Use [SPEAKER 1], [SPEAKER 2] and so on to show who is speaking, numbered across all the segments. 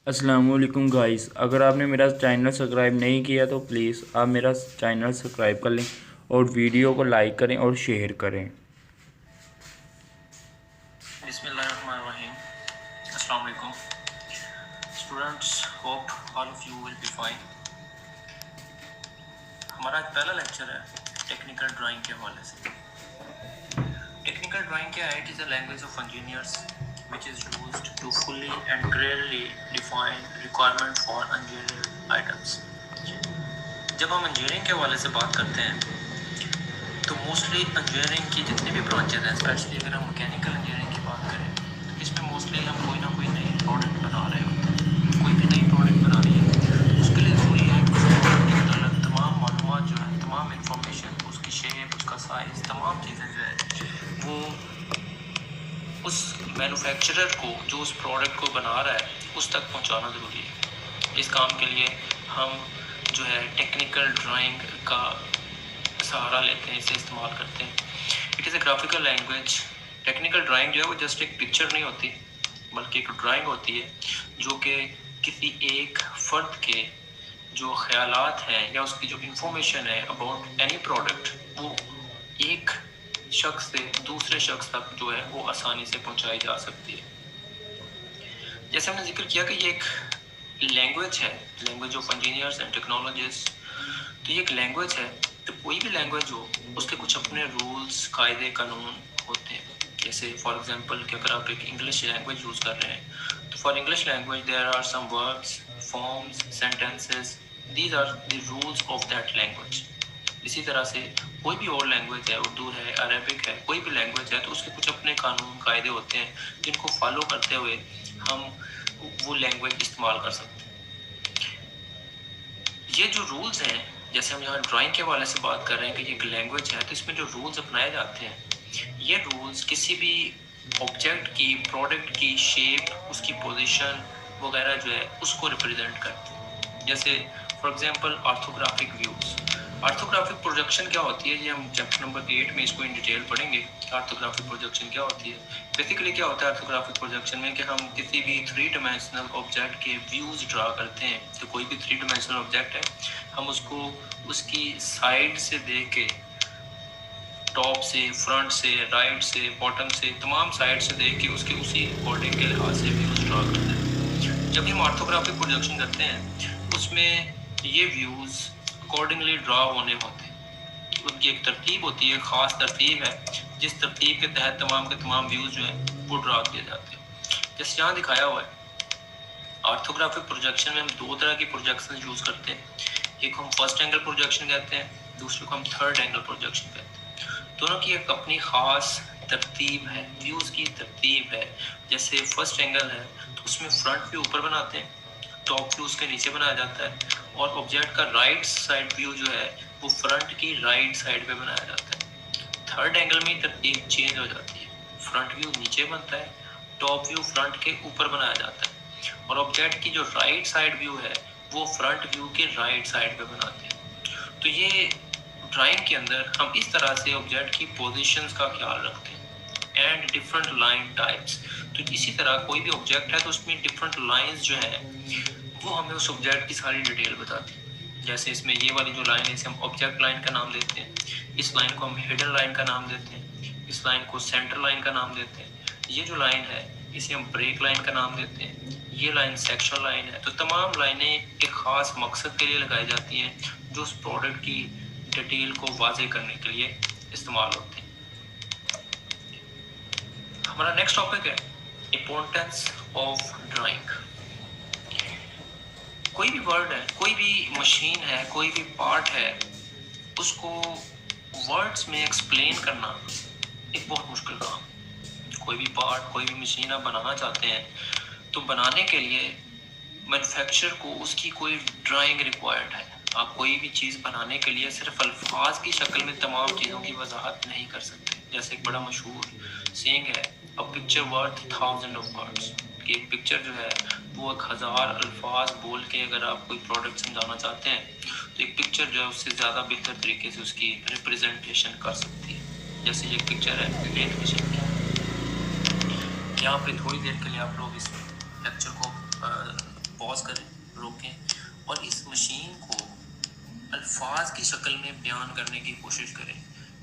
[SPEAKER 1] अस्सलामुअलैकुम गाइस, अगर आपने मेरा चैनल सब्सक्राइब नहीं किया तो प्लीज़ आप मेरा चैनल सब्सक्राइब कर लें और वीडियो को लाइक करें और शेयर करें।
[SPEAKER 2] बिस्मिल्लाहिर्रहमानिर्रहीम। अस्सलाम वालेकुम students, hope all of you will be fine. हमारा आज पहला लेक्चर है टेक्निकल ड्राइंग के हवाले से। टेक्निकल ड्राइंग क्या है? It is a language of engineers which is used to fully and clearly define requirement for engineering items। जब हम इंजीनियरिंग के हवाले से बात करते हैं तो मोस्टली इंजीनियरिंग की जितनी भी ब्रांचेज हैं, स्पेशली अगर हम मैकेनिकल इंजीनियरिंग की बात करें तो इसमें मोस्टली हम कोई ना कोई नई प्रोडक्ट बना रहे होते हैं। कोई भी नई प्रोडक्ट बना रही है उसके लिए ज़रूरी है कि उस प्रोडक्ट के अंदर तमाम मालूमात जो है, तमाम इंफॉर्मेशन, उसकी शेप, उसका साइज़, तमाम चीज़ें जो है वो उस मैन्युफैक्चरर को जो उस प्रोडक्ट को बना रहा है उस तक पहुंचाना ज़रूरी है। इस काम के लिए हम जो है टेक्निकल ड्राइंग का सहारा लेते हैं, इसे इस्तेमाल करते हैं। It is a graphical language. Technical drawing जो है वो जस्ट एक पिक्चर नहीं होती बल्कि एक ड्राइंग होती है जो कि किसी एक फ़र्द के जो ख्यालात हैं या उसकी जो इंफॉर्मेशन है अबाउट एनी प्रोडक्ट वो एक शख्स से दूसरे शख्स तक जो है वो आसानी से पहुंचाई जा सकती है। जैसे हमने जिक्र किया कि ये एक लैंग्वेज है, language of engineers and technologist. तो ये एक लैंग्वेज है, तो कोई भी लैंग्वेज हो उसके कुछ अपने रूल्स, कायदे, कानून होते हैं। जैसे फॉर एग्जांपल कि अगर आप एक इंग्लिश लैंग्वेज यूज़ कर रहे हैं तो for English language there are some words, forms, sentences, these are the rules of that language. इसी तरह से कोई भी और लैंग्वेज है, उर्दू है, अरबिक है, कोई भी लैंग्वेज है तो उसके कुछ अपने कानून, कायदे होते हैं जिनको फॉलो करते हुए हम वो लैंग्वेज इस्तेमाल कर सकते हैं। ये जो रूल्स हैं, जैसे हम यहाँ ड्राइंग के हवाले से बात कर रहे हैं कि ये एक लैंग्वेज है, तो इसमें जो रूल्स अपनाए जाते हैं ये रूल्स किसी भी ऑब्जेक्ट की, प्रोडक्ट की शेप, उसकी पोजीशन वगैरह जो है उसको रिप्रेजेंट करते हैं। जैसे for example orthographic views. Orthographic projection क्या होती है, ये हम चैप्टर नंबर 8 में इसको इन डिटेल पढ़ेंगे। ऑर्थोग्राफिक प्रोजेक्शन क्या होती है? बेसिकली क्या होता है ऑर्थोग्राफिक प्रोजेक्शन में कि हम किसी भी 3 डायमेंशनल ऑब्जेक्ट के व्यूज़ ड्रा करते हैं। तो कोई भी 3 डायमेंशनल ऑब्जेक्ट है, हम उसको उसकी साइड से देख के, टॉप से, फ्रंट से, राइट से, बॉटम से, तमाम साइड से देख के उसके उसी अकॉर्डिंग के लिहाज से व्यूज़ ड्रा करते हैं। जब हम ऑर्थोग्राफिक प्रोजेक्शन करते हैं उसमें ये व्यूज़ अकॉर्डिंगली ड्रा होने होते हैं। उनकी एक तरतीब होती है, ख़ास तरतीब है जिस तरतीब के तहत तमाम के तमाम व्यूज़ जो हैं वो ड्रा किए जाते हैं। जैसे यहाँ दिखाया हुआ है, ऑर्थोग्राफिक प्रोजेक्शन में हम 2 तरह की प्रोजेक्शन यूज़ करते हैं। एक को हम फर्स्ट एंगल प्रोजेक्शन कहते हैं, दूसरे को हम थर्ड एंगल प्रोजेक्शन कहते हैं। दोनों की एक अपनी ख़ास तरतीब है, व्यूज़ की तरतीब है। जैसे फर्स्ट एंगल है तो उसमें फ्रंट व्यू ऊपर बनाते हैं, टॉप व्यू उसके नीचे बनाया जाता है और ऑब्जेक्ट का राइट साइड व्यू जो है वो फ्रंट की राइट साइड पे बनाया जाता है। थर्ड एंगल में तरतीब चेंज हो जाती है, फ्रंट व्यू नीचे बनता है, टॉप व्यू फ्रंट के ऊपर बनाया जाता है और ऑब्जेक्ट की जो राइट साइड व्यू है वो फ्रंट व्यू के राइट साइड पे बनाते हैं। तो ये ड्राइंग के अंदर हम इस तरह से ऑब्जेक्ट की पोजीशंस का ख्याल रखते हैं एंड डिफरेंट लाइन टाइप्स। तो इसी तरह कोई भी ऑब्जेक्ट है तो उसमें डिफरेंट लाइंस जो है वो हमें उस ऑब्जेक्ट की सारी डिटेल बताती है। जैसे इसमें ये वाली जो लाइन है इसे हम ऑब्जेक्ट लाइन का नाम देते हैं, इस लाइन को हम हिडन लाइन का नाम देते हैं, इस लाइन को सेंटर लाइन का नाम देते हैं, ये जो लाइन है इसे हम ब्रेक लाइन का नाम देते हैं, ये लाइन सेक्शन लाइन है। तो तमाम लाइनें एक ख़ास मकसद के लिए लगाई जाती हैं जो उस प्रोडक्ट की डिटेल को वाज़ेह करने के लिए इस्तेमाल होते हैं। हमारा नेक्स्ट टॉपिक है इम्पोर्टेंस ऑफ ड्राइंग। कोई भी वर्ड है, कोई भी मशीन है, कोई भी पार्ट है, उसको वर्ड्स में एक्सप्लेन करना एक बहुत मुश्किल काम। कोई भी पार्ट, कोई भी मशीन आप बनाना चाहते हैं तो बनाने के लिए मैन्युफैक्चरर को उसकी कोई ड्राइंग रिक्वायर्ड है। आप कोई भी चीज़ बनाने के लिए सिर्फ अल्फाज की शक्ल में तमाम चीज़ों की वजाहत नहीं कर सकते। जैसे एक बड़ा मशहूर सेइंग है, a picture worth 1000 of words, कि एक पिक्चर जो है वो 1000 अल्फाज बोल के अगर आप कोई प्रोडक्ट समझाना चाहते हैं तो एक पिक्चर जो है उससे ज़्यादा बेहतर तरीके से उसकी रिप्रेजेंटेशन कर सकती है। जैसे ये पिक्चर है लेथ मशीन की। यहाँ पे थोड़ी देर के लिए आप लोग इस लेक्चर को पॉज करें, रोकें और इस मशीन को अल्फाज की शक्ल में बयान करने की कोशिश करें।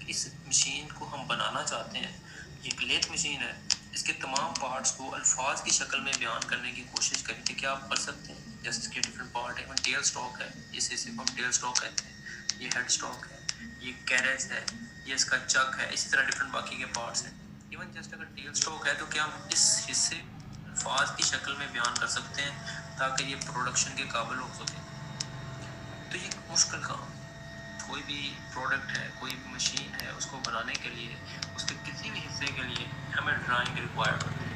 [SPEAKER 2] इस मशीन को हम बनाना चाहते हैं, ये एक लेथ मशीन है, इसके तमाम पार्ट्स को अल्फाज की शक्ल में बयान करने की कोशिश करें कि क्या आप कर सकते हैं। जैसे इसके डिफरेंट पार्ट है, टेल स्टॉक है, इसे हम टेल स्टॉक कहते हैं, ये हेड स्टॉक है, ये कैरेज है, ये इसका चक है, इसी तरह डिफरेंट बाकी के पार्ट्स हैं। इवन जस्ट अगर टेल स्टॉक है तो क्या हम इस हिस्से अल्फाज की शक्ल में बयान कर सकते हैं ताकि ये प्रोडक्शन के काबिल हो सके। तो ये मुश्किल काम, कोई भी प्रोडक्ट है, कोई भी मशीन है, उसको बनाने के लिए उसके किसी भी हिस्से के लिए हमें ड्राइंग रिक्वायर्ड होती है।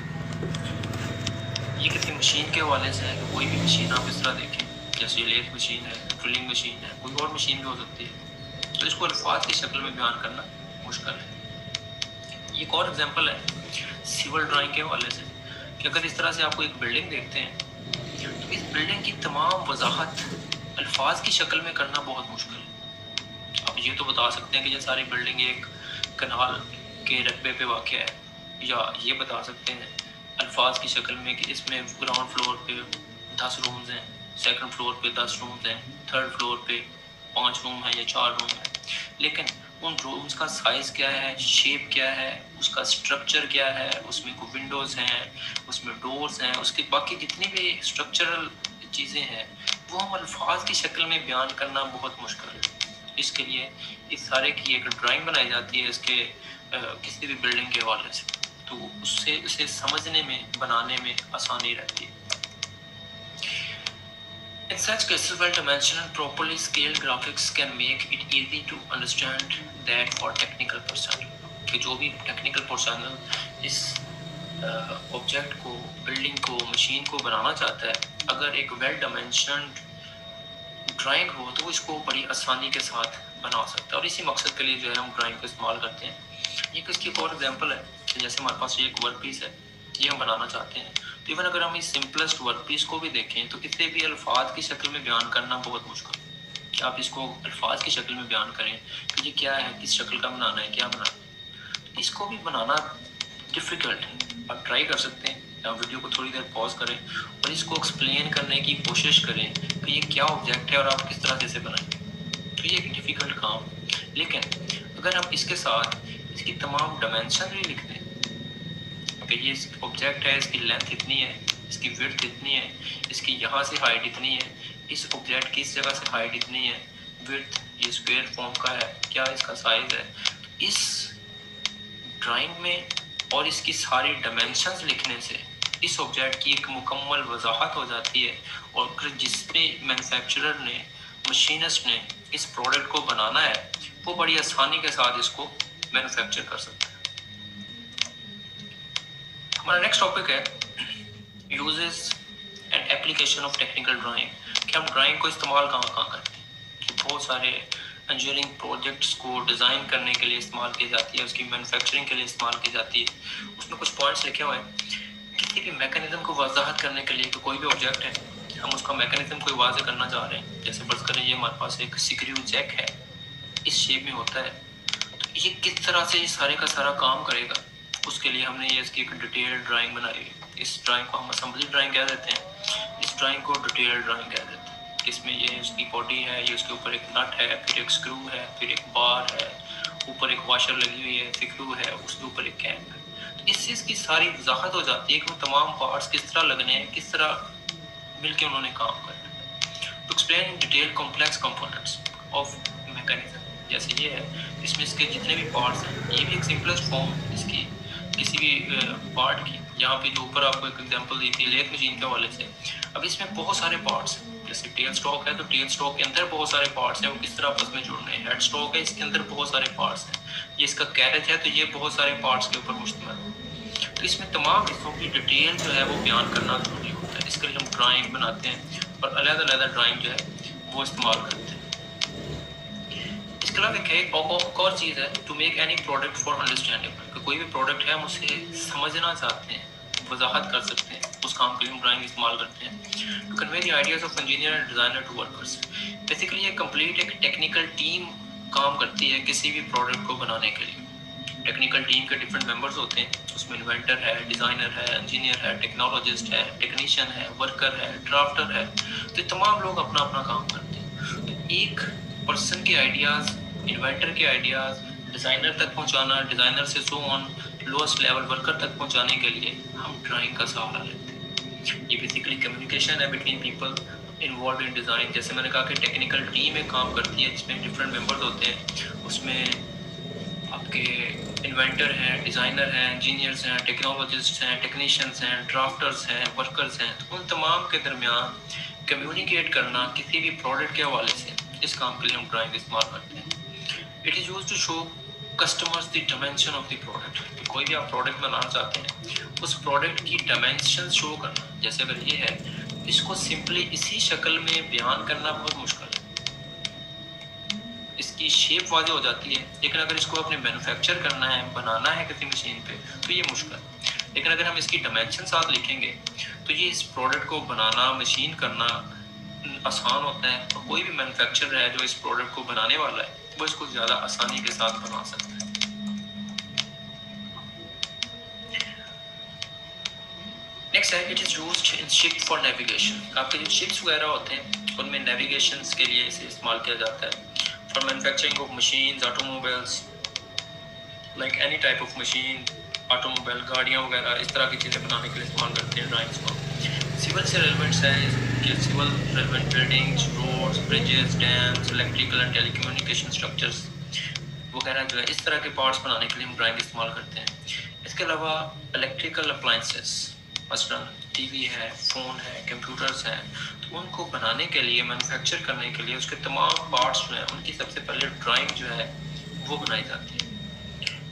[SPEAKER 2] ये किसी मशीन के हवाले से है कि कोई भी मशीन आप इस तरह देखें, जैसे ये लेथ मशीन है, ड्रिलिंग मशीन है, कोई और मशीन भी हो सकती है, तो इसको अल्फाज की शक्ल में बयान करना मुश्किल है। एक और एग्जांपल है सिविल ड्राइंग के हवाले से कि अगर इस तरह से आपको एक बिल्डिंग देखते हैं तो इस बिल्डिंग की तमाम वजाहत अल्फाज की शक्ल में करना बहुत मुश्किल है। आप ये तो बता सकते हैं कि ये सारी बिल्डिंग एक कनाल के रकबे पे वाक़या है, या ये बता सकते हैं अल्फाज की शक्ल में कि इसमें ग्राउंड फ्लोर पे 10 रूम्स हैं, सेकंड फ्लोर पे 10 रूम्स हैं, थर्ड फ्लोर पे 5 रूम हैं या 4 रूम हैं, लेकिन उन रूम्स का साइज़ क्या है, शेप क्या है, उसका स्ट्रक्चर क्या है, उसमें कोई विंडोज़ हैं, उसमें डोर्स हैं, उसके बाकी जितनी भी स्ट्रक्चरल चीज़ें हैं वो हम अल्फाज की शक्ल में बयान करना बहुत मुश्किल है। इसके लिए इस सारे की एक ड्राइंग बनाई जाती है इसके किसी भी बिल्डिंग के हवाले से, तो उससे उसे समझने में, बनाने में आसानी रहती है। In such cases, well-dimensioned and properly scaled graphics can make it easy to understand that for technical person, कि जो भी टेक्निकल पर्सन इस ऑब्जेक्ट को, बिल्डिंग को, मशीन को बनाना चाहता है, अगर एक वेल डायमेंशनड ड्राइंग हो तो वो इसको बड़ी आसानी के साथ बना सकता है, और इसी मकसद के लिए जो है हम ड्राइंग को इस्तेमाल करते हैं। ये किसकी एक और एग्जांपल है कि जैसे हमारे पास ये एक वर्क पीस है, ये हम बनाना चाहते हैं, तो इवन अगर हम इस सिंपलेस्ट वर्क पीस को भी देखें तो इसे भी अल्फाज की शक्ल में बयान करना बहुत मुश्किल है कि आप इसको अल्फाज की शक्ल में बयान करें कि ये क्या है, किस शक्ल का बनाना है, क्या बनाना है, तो इसको भी बनाना डिफ़िकल्ट है। आप ट्राई कर सकते हैं, आप वीडियो को थोड़ी देर पॉज करें और इसको एक्सप्लेन करने की कोशिश करें कि ये क्या ऑब्जेक्ट है और आप किस तरह से इसे बनाएं। तो ये एक डिफ़िकल्ट काम, लेकिन अगर हम इसके साथ इसकी तमाम डायमेंशन भी लिख दें कि ये ऑब्जेक्ट है, इसकी लेंथ इतनी है, इसकी विड्थ इतनी है, इसकी यहाँ से हाइट इतनी है, इस ऑब्जेक्ट की इस जगह से हाइट इतनी है, विड्थ ये स्क्वायर फॉर्म का है, क्या इसका साइज़ है, इस ड्राइंग में और इसकी सारी डायमेंशंस लिखने से इस ऑब्जेक्ट की एक मुकम्मल वजाहत हो जाती है, और जिस पे मैन्युफैक्चरर ने, मशीनिस्ट ने इस प्रोडक्ट को बनाना है वो बड़ी आसानी के साथ इसको मैन्युफैक्चर कर सकता है। हमारा नेक्स्ट टॉपिक है uses and application of technical drawing, कि हम ड्राइंग को इस्तेमाल कहाँ कहाँ करते हैं। बहुत सारे इंजीनियरिंग प्रोजेक्ट्स को डिज़ाइन करने के लिए इस्तेमाल की जाती है, उसकी मैन्युफैक्चरिंग के लिए इस्तेमाल की जाती है। उसमें कुछ पॉइंट्स लिखे हुए हैं किसी भी मैकेनिज्म को वजाहत करने के लिए कि कोई भी ऑब्जेक्ट है, हम उसका मैकेनिज्म कोई वाज़े करना चाह रहे हैं। जैसे फर्ज करें ये हमारे पास एक स्क्रू जैक है, इस शेप में होता है, तो ये किस तरह से ये सारे का सारा काम करेगा, उसके लिए हमने ये इसकी एक डिटेल्ड ड्राइंग बनाई है। इस ड्राइंग को हम असेंबली ड्राइंग कह देते हैं, इस ड्राइंग को डिटेल्ड ड्राइंग कह देते हैं। इसमें ये उसकी बॉडी है, ये उसके ऊपर एक नट है, फिर एक स्क्रू है, फिर एक बार है, ऊपर एक वॉशर लगी हुई है, स्क्रू है, उसके ऊपर एक कैप है। तो इस चीज़ की सारी वजाहत हो जाती है कि वो तमाम पार्ट्स किस तरह लगने हैं, किस तरह मिलके उन्होंने काम करना है। To explain detail complex components of mechanism, जैसे ये है, इसमें इसके जितने भी पार्ट्स हैं, ये भी एक सिंपलेस्ट फॉर्म इसकी किसी भी पार्ट की। यहाँ पे जो ऊपर आपको एक एग्जांपल दी थी लेथ मशीन के हवाले से, अब इसमें बहुत सारे पार्ट्स हैं। जैसे टेल स्टॉक है तो टेल स्टॉक के अंदर बहुत सारे पार्ट्स हैं, वो किस तरह आपस में जुड़ने हैं। हेड स्टॉक है, इसके अंदर बहुत सारे पार्ट्स हैं। ये इसका कैरेज है तो ये बहुत सारे पार्ट्स के ऊपर मुश्तमिल है। तो इसमें तमाम हिस्सों की डिटेल जो है वो बयान करना ज़रूरी होता है। इसके लिए हम ड्राइंग बनाते हैं और अलग-अलग ड्राइंग जो है वो इस्तेमाल करते हैं। इसके अलावा एक और चीज़ है to make any product for understanding, कोई भी प्रोडक्ट है हम उसे समझना चाहते हैं, वजाहत कर सकते हैं, उस काम के लिए हम ड्राइंग इस्तेमाल करते हैं। To convey the ideas of engineer and designer to workers, basically ये कंप्लीट एक टेक्निकल टीम काम करती है किसी भी प्रोडक्ट को बनाने के लिए। टेक्निकल टीम के डिफरेंट मेंबर्स होते हैं, उसमें इन्वेंटर है, डिज़ाइनर है, इंजीनियर है, टेक्नोलॉजिस्ट है, टेक्नीशियन है, वर्कर है, ड्राफ्टर है। तो ये तमाम लोग अपना अपना काम करते हैं। तो एक पर्सन के आइडियाज़, इन्वेंटर के आइडियाज़ डिज़ाइनर तक पहुंचाना, डिज़ाइनर से so on lowest level worker तक पहुंचाने के लिए हम ड्राइंग का सहारा लेते हैं। ये बेसिकली कम्युनिकेशन है between people involve in design. जैसे मैंने कहा कि टेक्निकल टीम एक काम करती है जिसमें डिफरेंट मेंबर्स होते हैं, उसमें आपके इन्वेंटर हैं, डिज़ाइनर हैं, इंजीनियर्स हैं, टेक्नोलॉजिस्ट हैं, टेक्नीशियंस हैं, ड्राफ्टर्स हैं, वर्कर्स हैं। तो उन तमाम के दरमियान कम्युनिकेट करना किसी भी प्रोडक्ट के हवाले से, इस काम के लिए हम ड्राइंग इस्तेमाल करते हैं। It is use to show customers the dimension of the product. कोई भी आप प्रोडक्ट बनाना चाहते हैं, उस प्रोडक्ट की डायमेंशन शो करना। जैसे अगर ये है, इसको सिंपली इसी शक्ल में बयान करना बहुत मुश्किल है। इसकी शेप वाज़ेह हो जाती है, लेकिन अगर इसको अपने मैन्युफैक्चर करना है, बनाना है किसी मशीन पे, तो ये मुश्किल है। लेकिन अगर हम इसकी डायमेंशन साथ लिखेंगे तो ये इस प्रोडक्ट को बनाना, मशीन करना आसान होता है। और कोई भी मैन्युफैक्चरर है जो इस प्रोडक्ट को बनाने वाला है, वो इसको ज़्यादा आसानी के साथ बना सकता है। नेक्स्ट है, it is used in ship for navigation. आपके जो शिप्स वगैरह होते हैं उनमें नेविगेशन के लिए इसे इस्तेमाल किया जाता है। For manufacturing of machines, automobiles, like any type of machine, automobile, गाड़ियाँ वगैरह, इस तरह की चीज़ें बनाने के लिए इस्तेमाल करते हैं ड्राइंग्स को। सिविल से रेलिवेंट्स है कि civil relevant buildings, roads, bridges, dams, electrical and telecommunication structures वगैरह जो है, इस तरह के पार्ट्स बनाने के लिए हम ड्राइंग इस्तेमाल करते हैं। इसके अलावा इलेक्ट्रिकल अप्लाइंसेस, मसलन टीवी है, फ़ोन है, कंप्यूटर्स हैं, तो उनको बनाने के लिए, मैन्युफैक्चर करने के लिए उसके तमाम पार्ट्स जो हैं उनकी सबसे पहले ड्राइंग जो है वो बनाई जाती है।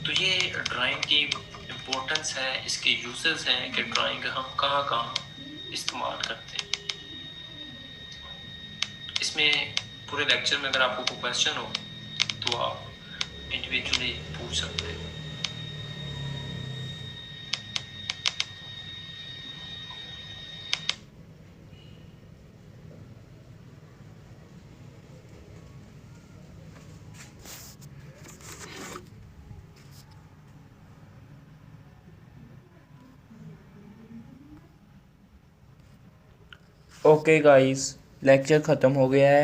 [SPEAKER 2] तो ये ड्राइंग की इम्पोर्टेंस है, इसके यूजेस हैं कि ड्राइंग हम कहाँ कहाँ इस्तेमाल करते हैं। इसमें पूरे लेक्चर में अगर आपको कोई क्वेश्चन हो तो आप इंडिविजुअली पूछ सकते हैं।
[SPEAKER 1] ओके गाइस, लेक्चर ख़त्म हो गया है।